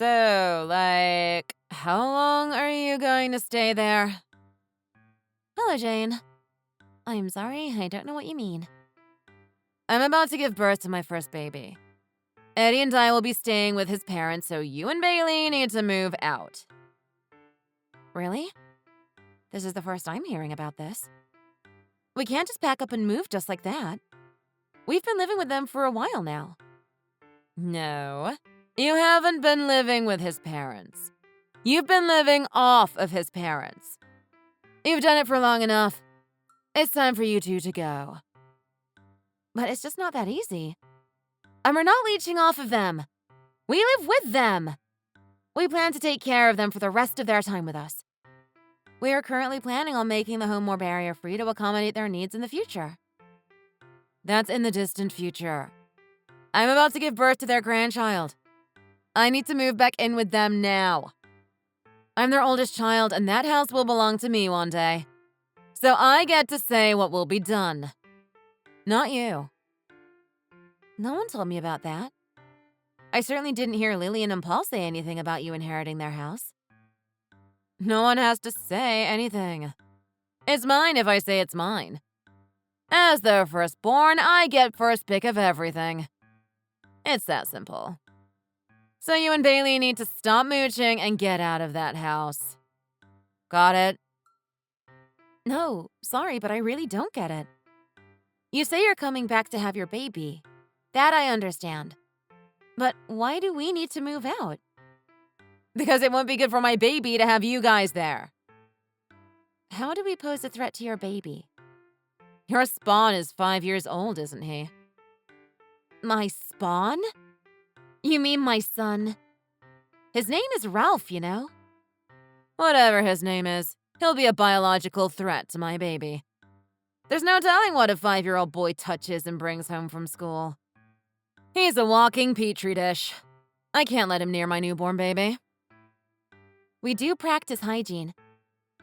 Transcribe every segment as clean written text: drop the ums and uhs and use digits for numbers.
So, how long are you going to stay there? Hello, Jane. I'm sorry, I don't know what you mean. I'm about to give birth to my first baby. Eddie and I will be staying with his parents, so you and Bailey need to move out. Really? This is the first I'm hearing about this. We can't just pack up and move just like that. We've been living with them for a while now. No, you haven't been living with his parents. You've been living off of his parents. You've done it for long enough. It's time for you two to go. But it's just not that easy. And we're not leeching off of them. We live with them. We plan to take care of them for the rest of their time with us. We are currently planning on making the home more barrier-free to accommodate their needs in the future. That's in the distant future. I'm about to give birth to their grandchild. I need to move back in with them now. I'm their oldest child, and that house will belong to me one day. So I get to say what will be done. Not you. No one told me about that. I certainly didn't hear Lillian and Paul say anything about you inheriting their house. No one has to say anything. It's mine if I say it's mine. As their firstborn, I get first pick of everything. It's that simple. So you and Bailey need to stop mooching and get out of that house. Got it? No, sorry, but I really don't get it. You say you're coming back to have your baby. That I understand. But why do we need to move out? Because it won't be good for my baby to have you guys there. How do we pose a threat to your baby? Your spawn is 5 years old, isn't he? My spawn? You mean my son? His name is Ralph, you know. Whatever his name is, he'll be a biological threat to my baby. There's no telling what a 5-year-old boy touches and brings home from school. He's a walking petri dish. I can't let him near my newborn baby. We do practice hygiene.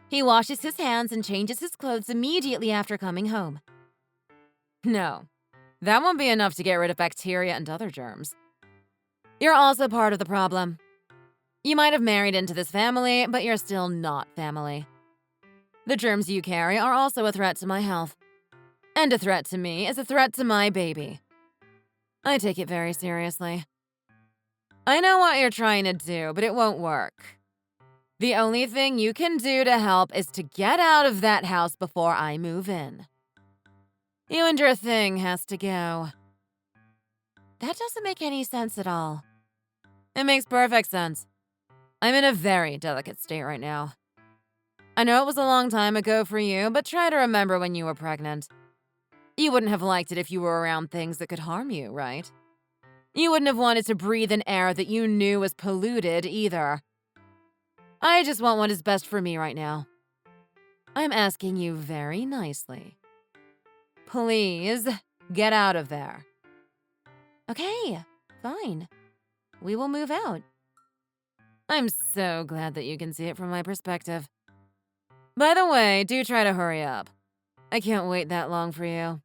He washes his hands and changes his clothes immediately after coming home. No, that won't be enough to get rid of bacteria and other germs. You're also part of the problem. You might have married into this family, but you're still not family. The germs you carry are also a threat to my health. And a threat to me is a threat to my baby. I take it very seriously. I know what you're trying to do, but it won't work. The only thing you can do to help is to get out of that house before I move in. You and your thing has to go. That doesn't make any sense at all. It makes perfect sense. I'm in a very delicate state right now. I know it was a long time ago for you, but try to remember when you were pregnant. You wouldn't have liked it if you were around things that could harm you, right? You wouldn't have wanted to breathe an air that you knew was polluted either. I just want what is best for me right now. I'm asking you very nicely. Please, get out of there. Okay, fine. We will move out. I'm so glad that you can see it from my perspective. By the way, do try to hurry up. I can't wait that long for you.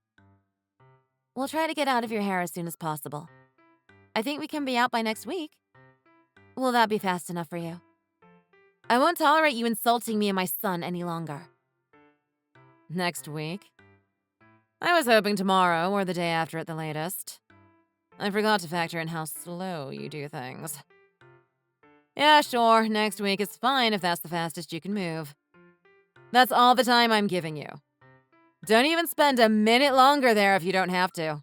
We'll try to get out of your hair as soon as possible. I think we can be out by next week. Will that be fast enough for you? I won't tolerate you insulting me and my son any longer. Next week? I was hoping tomorrow or the day after at the latest. I forgot to factor in how slow you do things. Yeah, sure, next week is fine if that's the fastest you can move. That's all the time I'm giving you. Don't even spend a minute longer there if you don't have to.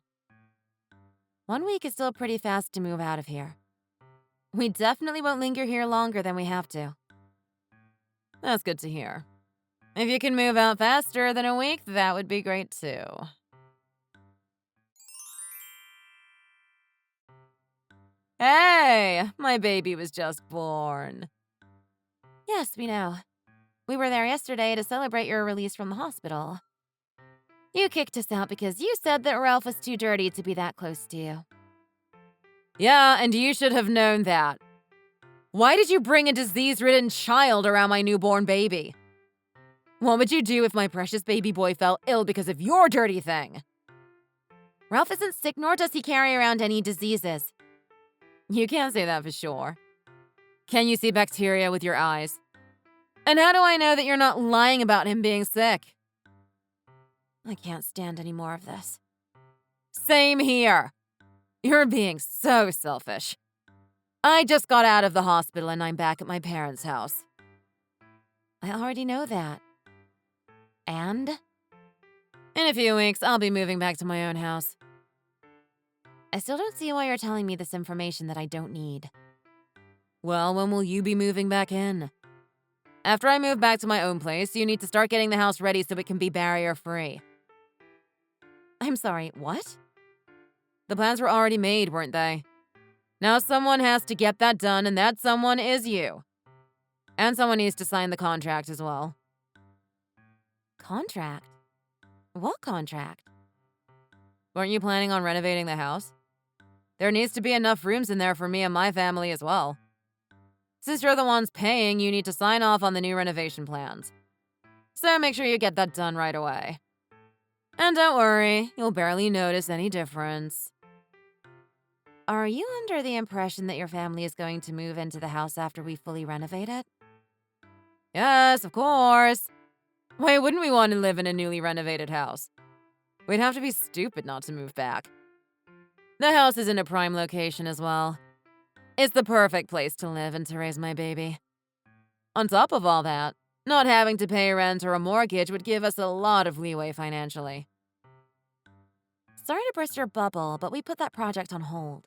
1 week is still pretty fast to move out of here. We definitely won't linger here longer than we have to. That's good to hear. If you can move out faster than a week, that would be great too. Hey, my baby was just born. Yes, we know. We were there yesterday to celebrate your release from the hospital. You kicked us out because you said that Ralph was too dirty to be that close to you. Yeah, and you should have known that. Why did you bring a disease-ridden child around my newborn baby? What would you do if my precious baby boy fell ill because of your dirty thing? Ralph isn't sick, nor does he carry around any diseases. You can't say that for sure. Can you see bacteria with your eyes? And how do I know that you're not lying about him being sick? I can't stand any more of this. Same here. You're being so selfish. I just got out of the hospital and I'm back at my parents' house. I already know that. And? In a few weeks, I'll be moving back to my own house. I still don't see why you're telling me this information that I don't need. Well, when will you be moving back in? After I move back to my own place, you need to start getting the house ready so it can be barrier-free. I'm sorry, what? The plans were already made, weren't they? Now someone has to get that done, and that someone is you. And someone needs to sign the contract as well. Contract? What contract? Weren't you planning on renovating the house? There needs to be enough rooms in there for me and my family as well. Since you're the ones paying, you need to sign off on the new renovation plans. So make sure you get that done right away. And don't worry, you'll barely notice any difference. Are you under the impression that your family is going to move into the house after we fully renovate it? Yes, of course. Why wouldn't we want to live in a newly renovated house? We'd have to be stupid not to move back. The house is in a prime location as well. It's the perfect place to live and to raise my baby. On top of all that, not having to pay rent or a mortgage would give us a lot of leeway financially. Sorry to burst your bubble, but we put that project on hold.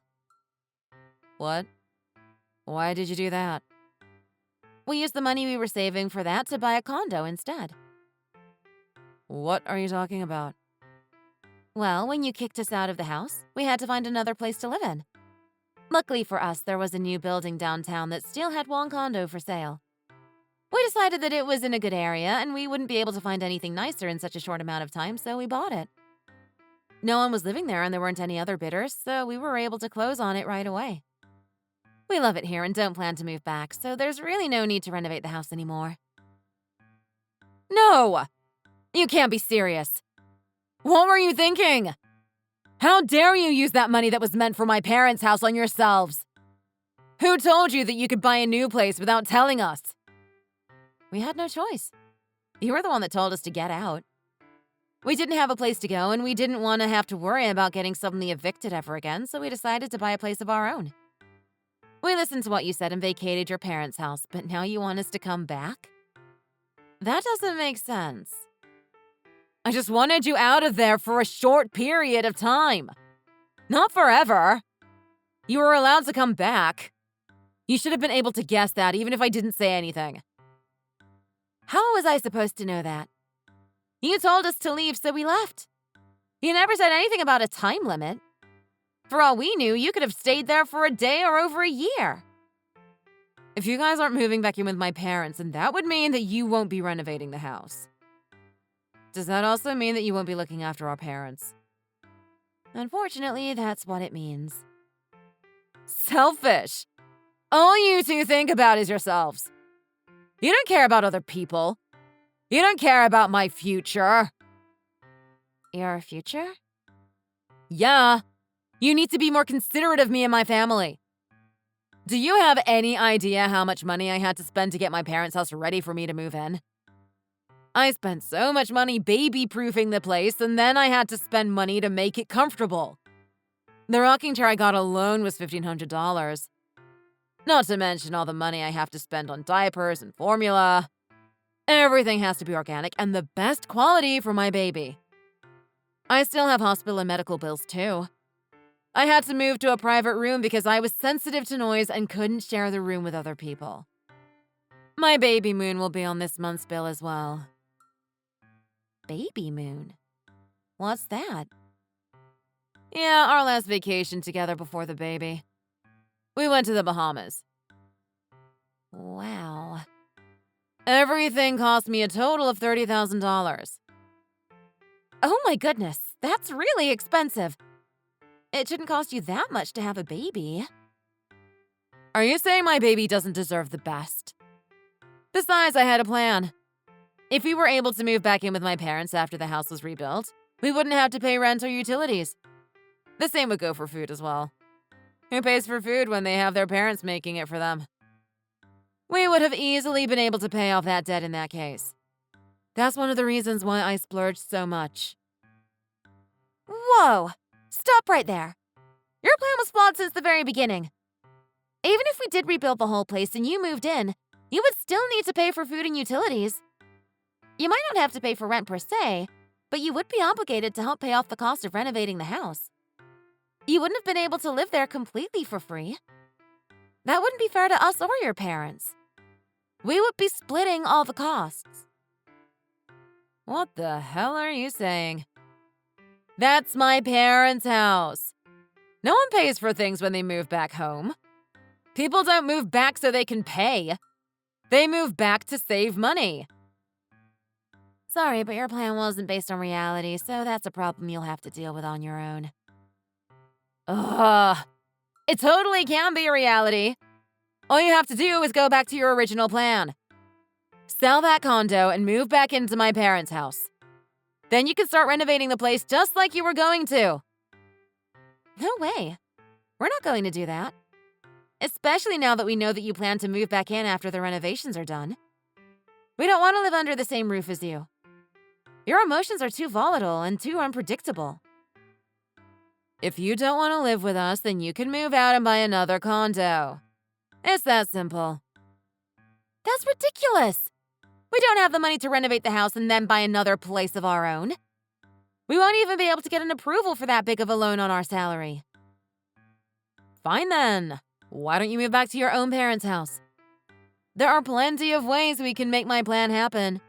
What? Why did you do that? We used the money we were saving for that to buy a condo instead. What are you talking about? Well, when you kicked us out of the house, we had to find another place to live in. Luckily for us, there was a new building downtown that still had one condo for sale. We decided that it was in a good area and we wouldn't be able to find anything nicer in such a short amount of time, so we bought it. No one was living there and there weren't any other bidders, so we were able to close on it right away. We love it here and don't plan to move back, so there's really no need to renovate the house anymore. No! You can't be serious. What were you thinking? How dare you use that money that was meant for my parents' house on yourselves? Who told you that you could buy a new place without telling us? We had no choice. You were the one that told us to get out. We didn't have a place to go and we didn't want to have to worry about getting suddenly evicted ever again, so we decided to buy a place of our own. We listened to what you said and vacated your parents' house, but now you want us to come back? That doesn't make sense. I just wanted you out of there for a short period of time. Not forever. You were allowed to come back. You should have been able to guess that, even if I didn't say anything. How was I supposed to know that? You told us to leave, so we left. You never said anything about a time limit. For all we knew, you could have stayed there for a day or over a year. If you guys aren't moving back in with my parents, then that would mean that you won't be renovating the house. Does that also mean that you won't be looking after our parents? Unfortunately, that's what it means. Selfish! All you two think about is yourselves. You don't care about other people. You don't care about my future. Your future? Yeah. You need to be more considerate of me and my family. Do you have any idea how much money I had to spend to get my parents' house ready for me to move in? I spent so much money baby-proofing the place, and then I had to spend money to make it comfortable. The rocking chair I got alone was $1,500. Not to mention all the money I have to spend on diapers and formula. Everything has to be organic and the best quality for my baby. I still have hospital and medical bills too. I had to move to a private room because I was sensitive to noise and couldn't share the room with other people. My baby moon will be on this month's bill as well. Baby moon? What's that? Yeah, our last vacation together before the baby. We went to the Bahamas. Wow. Everything cost me a total of $30,000. Oh my goodness, that's really expensive. It shouldn't cost you that much to have a baby. Are you saying my baby doesn't deserve the best? Besides, I had a plan. If we were able to move back in with my parents after the house was rebuilt, we wouldn't have to pay rent or utilities. The same would go for food as well. Who pays for food when they have their parents making it for them? We would have easily been able to pay off that debt in that case. That's one of the reasons why I splurged so much. Whoa! Stop right there. Your plan was flawed since the very beginning. Even if we did rebuild the whole place and you moved in, you would still need to pay for food and utilities. You might not have to pay for rent per se, but you would be obligated to help pay off the cost of renovating the house. You wouldn't have been able to live there completely for free. That wouldn't be fair to us or your parents. We would be splitting all the costs. What the hell are you saying? That's my parents' house. No one pays for things when they move back home. People don't move back so they can pay. They move back to save money. Sorry, but your plan wasn't based on reality, so that's a problem you'll have to deal with on your own. Ugh. It totally can be a reality. All you have to do is go back to your original plan. Sell that condo and move back into my parents' house. Then you can start renovating the place just like you were going to. No way. We're not going to do that. Especially now that we know that you plan to move back in after the renovations are done. We don't want to live under the same roof as you. Your emotions are too volatile and too unpredictable. If you don't want to live with us, then you can move out and buy another condo. It's that simple. That's ridiculous. We don't have the money to renovate the house and then buy another place of our own. We won't even be able to get an approval for that big of a loan on our salary. Fine then. Why don't you move back to your own parents' house? There are plenty of ways we can make my plan happen.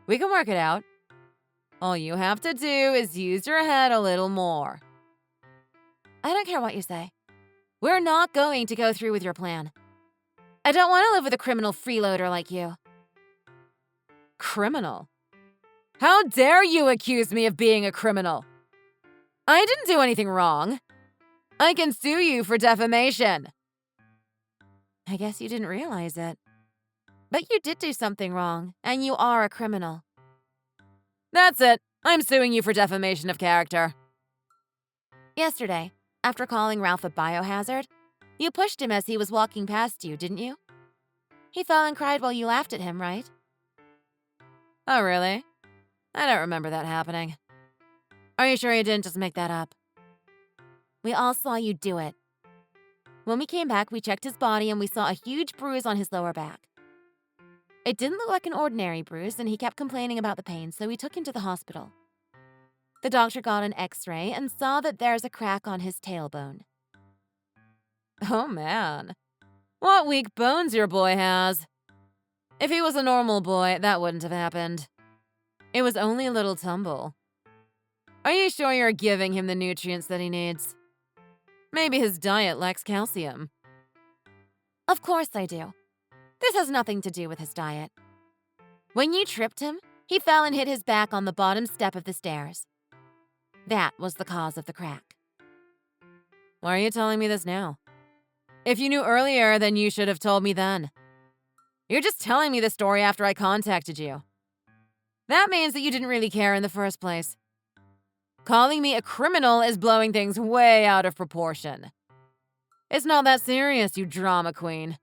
We can work it out. All you have to do is use your head a little more. I don't care what you say. We're not going to go through with your plan. I don't want to live with a criminal freeloader like you. Criminal? How dare you accuse me of being a criminal? I didn't do anything wrong. I can sue you for defamation. I guess you didn't realize it. But you did do something wrong, and you are a criminal. That's it. I'm suing you for defamation of character. Yesterday, after calling Ralph a biohazard, you pushed him as he was walking past you, didn't you? He fell and cried while you laughed at him, right? Oh, really? I don't remember that happening. Are you sure you didn't just make that up? We all saw you do it. When we came back, we checked his body and we saw a huge bruise on his lower back. It didn't look like an ordinary bruise, and he kept complaining about the pain, so we took him to the hospital. The doctor got an x-ray and saw that there's a crack on his tailbone. Oh, man. What weak bones your boy has. If he was a normal boy, that wouldn't have happened. It was only a little tumble. Are you sure you're giving him the nutrients that he needs? Maybe his diet lacks calcium. Of course I do. This has nothing to do with his diet. When you tripped him, he fell and hit his back on the bottom step of the stairs. That was the cause of the crack. Why are you telling me this now? If you knew earlier, then you should have told me then. You're just telling me the story after I contacted you. That means that you didn't really care in the first place. Calling me a criminal is blowing things way out of proportion. It's not that serious, you drama queen.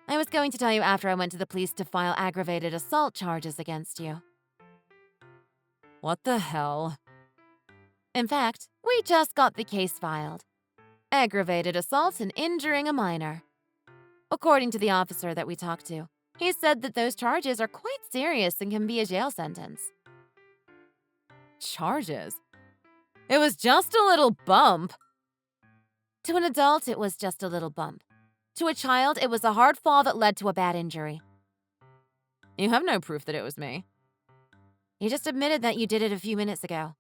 I was going to tell you after I went to the police to file aggravated assault charges against you. What the hell? In fact, we just got the case filed. Aggravated assault and injuring a minor. According to the officer that we talked to, he said that those charges are quite serious and can be a jail sentence. Charges? It was just a little bump. To an adult, it was just a little bump. To a child, it was a hard fall that led to a bad injury. You have no proof that it was me. You just admitted that you did it a few minutes ago.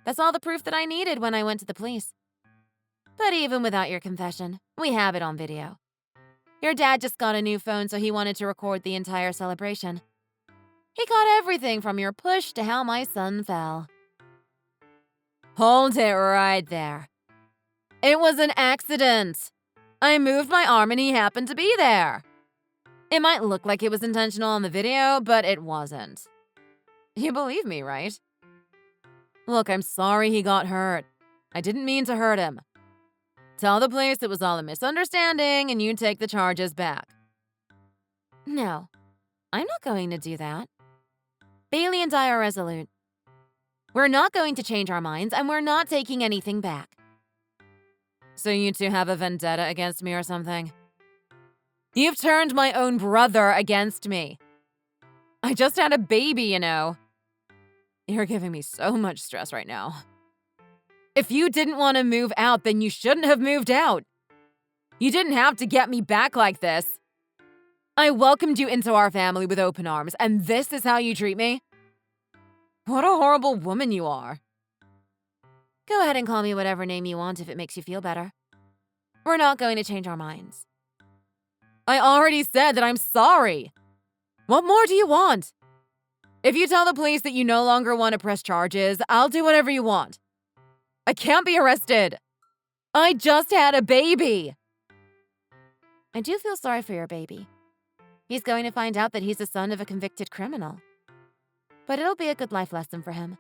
That's all the proof that I needed when I went to the police. But even without your confession, we have it on video. Your dad just got a new phone, so he wanted to record the entire celebration. He caught everything from your push to how my son fell. Hold it right there. It was an accident. I moved my arm and he happened to be there. It might look like it was intentional on the video, but it wasn't. You believe me, right? Look, I'm sorry he got hurt. I didn't mean to hurt him. Tell the police it was all a misunderstanding and you take the charges back. No, I'm not going to do that. Bailey and I are resolute. We're not going to change our minds, and we're not taking anything back. So you two have a vendetta against me or something? You've turned my own brother against me. I just had a baby, you know. You're giving me so much stress right now. If you didn't want to move out, then you shouldn't have moved out. You didn't have to get me back like this. I welcomed you into our family with open arms, and this is how you treat me? What a horrible woman you are. Go ahead and call me whatever name you want if it makes you feel better. We're not going to change our minds. I already said that I'm sorry. What more do you want? If you tell the police that you no longer want to press charges, I'll do whatever you want. I can't be arrested. I just had a baby. I do feel sorry for your baby. He's going to find out that he's the son of a convicted criminal. But it'll be a good life lesson for him.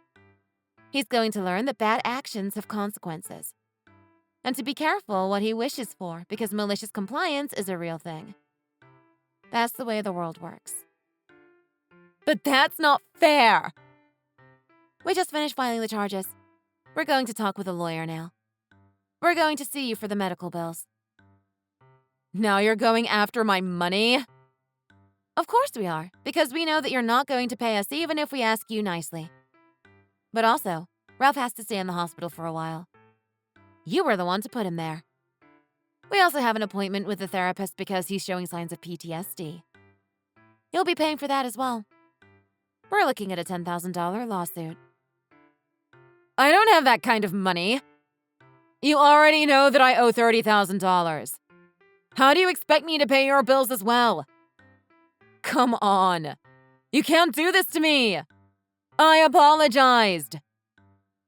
He's going to learn that bad actions have consequences. And to be careful what he wishes for, because malicious compliance is a real thing. That's the way the world works. But that's not fair. We just finished filing the charges. We're going to talk with a lawyer now. We're going to sue you for the medical bills. Now you're going after my money? Of course we are, because we know that you're not going to pay us even if we ask you nicely. But also, Ralph has to stay in the hospital for a while. You were the one to put him there. We also have an appointment with a therapist because he's showing signs of PTSD. You'll be paying for that as well. We're looking at a $10,000 lawsuit. I don't have that kind of money. You already know that I owe $30,000. How do you expect me to pay your bills as well? Come on. You can't do this to me. I apologized.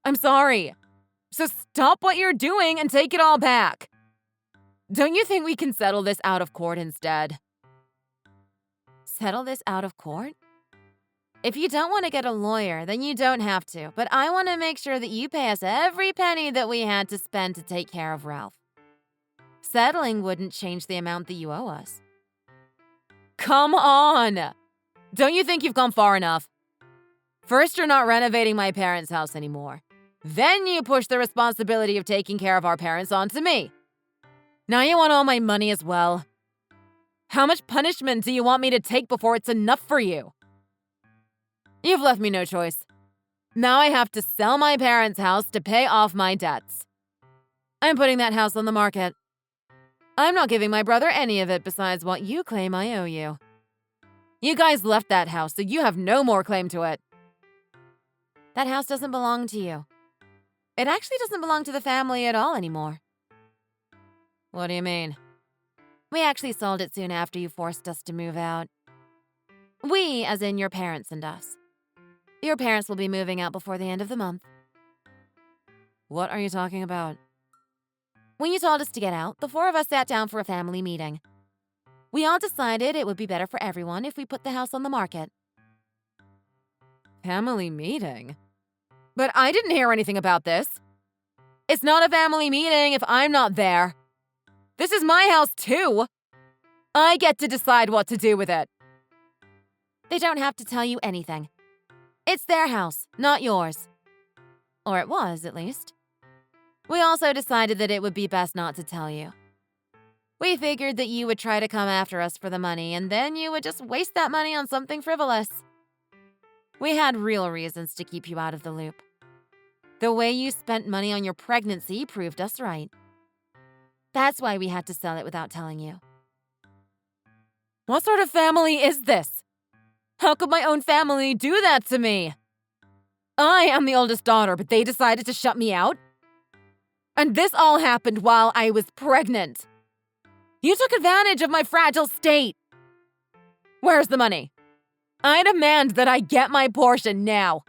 I'm sorry. So stop what you're doing and take it all back. Don't you think we can settle this out of court instead? Settle this out of court? If you don't want to get a lawyer, then you don't have to. But I want to make sure that you pay us every penny that we had to spend to take care of Ralph. Settling wouldn't change the amount that you owe us. Come on! Don't you think you've gone far enough? First, you're not renovating my parents' house anymore. Then you push the responsibility of taking care of our parents onto me. Now you want all my money as well. How much punishment do you want me to take before it's enough for you? You've left me no choice. Now I have to sell my parents' house to pay off my debts. I'm putting that house on the market. I'm not giving my brother any of it besides what you claim I owe you. You guys left that house, so you have no more claim to it. That house doesn't belong to you. It actually doesn't belong to the family at all anymore. What do you mean? We actually sold it soon after you forced us to move out. We, as in your parents and us. Your parents will be moving out before the end of the month. What are you talking about? When you told us to get out, the four of us sat down for a family meeting. We all decided it would be better for everyone if we put the house on the market. Family meeting? But I didn't hear anything about this. It's not a family meeting if I'm not there. This is my house too. I get to decide what to do with it. They don't have to tell you anything. It's their house, not yours. Or it was, at least. We also decided that it would be best not to tell you. We figured that you would try to come after us for the money, and then you would just waste that money on something frivolous. We had real reasons to keep you out of the loop. The way you spent money on your pregnancy proved us right. That's why we had to sell it without telling you. What sort of family is this? How could my own family do that to me? I am the oldest daughter, but they decided to shut me out? And this all happened while I was pregnant. You took advantage of my fragile state. Where's the money? I demand that I get my portion now.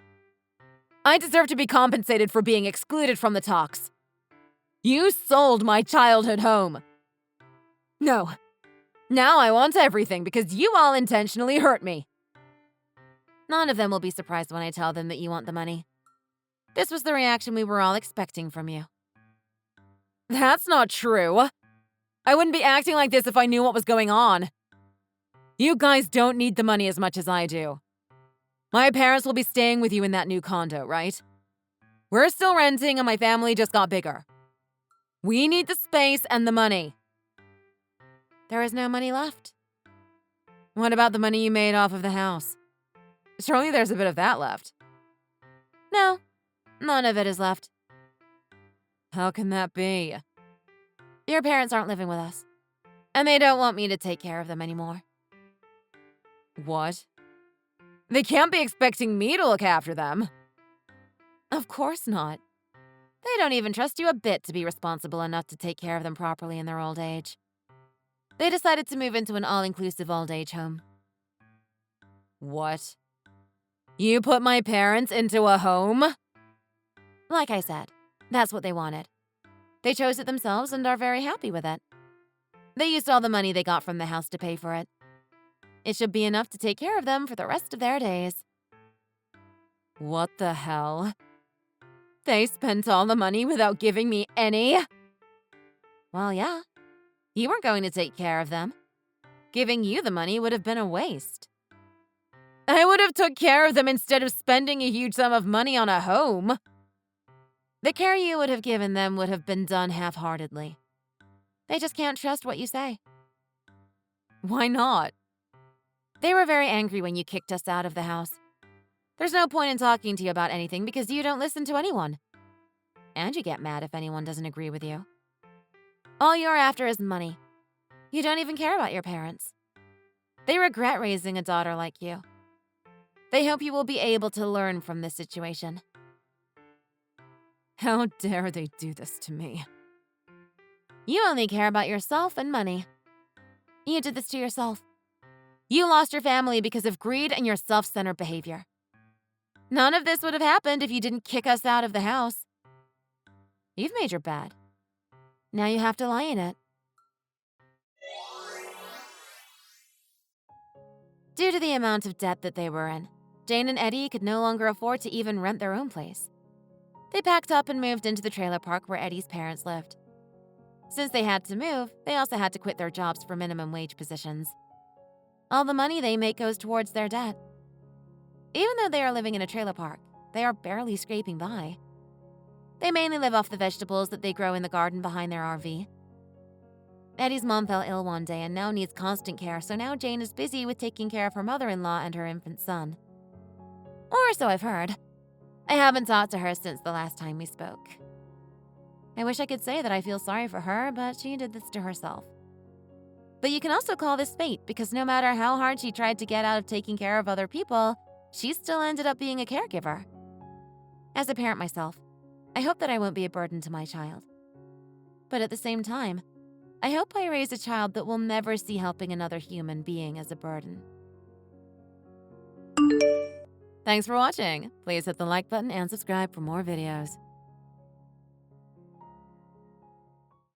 I deserve to be compensated for being excluded from the talks. You sold my childhood home. No. Now I want everything because you all intentionally hurt me. None of them will be surprised when I tell them that you want the money. This was the reaction we were all expecting from you. That's not true. I wouldn't be acting like this if I knew what was going on. You guys don't need the money as much as I do. My parents will be staying with you in that new condo, right? We're still renting and my family just got bigger. We need the space and the money. There is no money left. What about the money you made off of the house? Surely there's a bit of that left. No, none of it is left. How can that be? Your parents aren't living with us, and they don't want me to take care of them anymore. What? They can't be expecting me to look after them. Of course not. They don't even trust you a bit to be responsible enough to take care of them properly in their old age. They decided to move into an all-inclusive old-age home. What? You put my parents into a home? Like I said, that's what they wanted. They chose it themselves and are very happy with it. They used all the money they got from the house to pay for it. It should be enough to take care of them for the rest of their days. What the hell? They spent all the money without giving me any? Well, yeah. You weren't going to take care of them. Giving you the money would have been a waste. I would have took care of them instead of spending a huge sum of money on a home. The care you would have given them would have been done half-heartedly. They just can't trust what you say. Why not? They were very angry when you kicked us out of the house. There's no point in talking to you about anything because you don't listen to anyone. And you get mad if anyone doesn't agree with you. All you're after is money. You don't even care about your parents. They regret raising a daughter like you. They hope you will be able to learn from this situation. How dare they do this to me? You only care about yourself and money. You did this to yourself. You lost your family because of greed and your self-centered behavior. None of this would have happened if you didn't kick us out of the house. You've made your bed. Now you have to lie in it. Due to the amount of debt that they were in, Jane and Eddie could no longer afford to even rent their own place. They packed up and moved into the trailer park where Eddie's parents lived. Since they had to move, they also had to quit their jobs for minimum wage positions. All the money they make goes towards their debt. Even though they are living in a trailer park, they are barely scraping by. They mainly live off the vegetables that they grow in the garden behind their RV. Eddie's mom fell ill one day and now needs constant care, so now Jane is busy with taking care of her mother-in-law and her infant son. Or so I've heard. I haven't talked to her since the last time we spoke. I wish I could say that I feel sorry for her, but she did this to herself. But you can also call this fate, because no matter how hard she tried to get out of taking care of other people, she still ended up being a caregiver. As a parent myself, I hope that I won't be a burden to my child. But at the same time, I hope I raise a child that will never see helping another human being as a burden. Thanks for watching. Please hit the like button and subscribe for more videos.